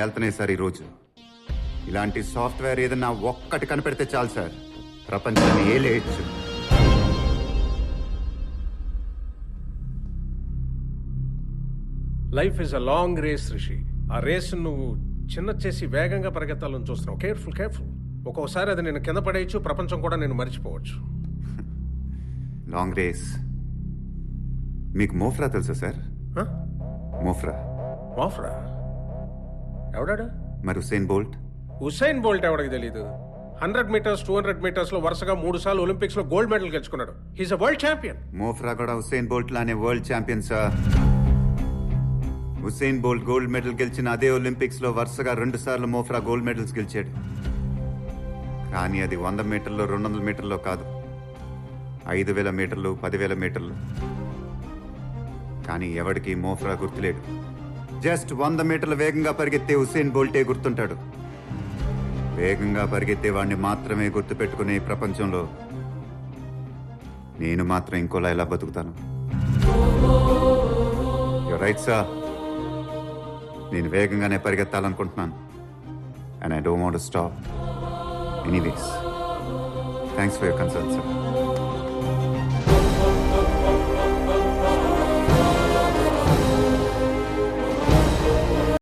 వెళ్తున్నాయి సార్ ఈరోజు. ఇలాంటి సాఫ్ట్వేర్ ఏదన్నా ఒక్కటి కనిపెడితే చాలు సార్, ప్రపంచాన్ని ఏలేయచ్చు. Life is a long race Rishi. ఆ రేస్ నువ్వు చిన్న చేసి వేగంగా పరిగెత్తాలని చూస్తున్నావు. Careful careful. ఒక్కోసారి అది నేను కింద పడేయచ్చు, ప్రపంచం కూడా నేను మర్చిపోవచ్చు. Long race. మీకు మోఫ్రా తెలుసా సార్? మోఫ్రా మోఫ్రా ఎవడాడు? మరి హుసేన్ బోల్ట్. హుసేన్ బోల్ట్ ఎవడికి తెలీదు? 100 మీటర్స్ 200 మీటర్స్ లో వరుసగా 3 సార్లు ఒలింపిక్స్ లో గోల్డ్ మెడల్ గెలుచుకున్నాడు. He's a world champion. Mo Farah కూడా హుసేన్ బోల్ట్ లానే world champion sir. Usain Bolt gold medal గెలిచిన అదే ఒలింపిక్స్ లో వరుసగా 2 సార్లు మోఫ్రా గోల్డ్ మెడల్స్ గెలిచాడు. కానీ అది 100 మీటర్లు 200 మీటర్లో కాదు, 5000 మీటర్లు 10,000 మీటర్లు. కానీ ఎవడికి మోఫ్రా గుర్తులేడు. జస్ట్ 100 మీటర్ల వేగంగా పరిగెత్తే హుసేన్ బోల్టే గుర్తుంటాడు. వేగంగా పరిగెత్తే వాడిని మాత్రమే గుర్తుపెట్టుకునే ఈ ప్రపంచంలో నేను మాత్రం ఇంకోలా ఎలా బతుకుతాను? రైట్ సార్, నేను వేగంగానే పరిగెత్తాలనుకుంటున్నాను. And I don't want to stop. Anyways, thanks for your concern sir.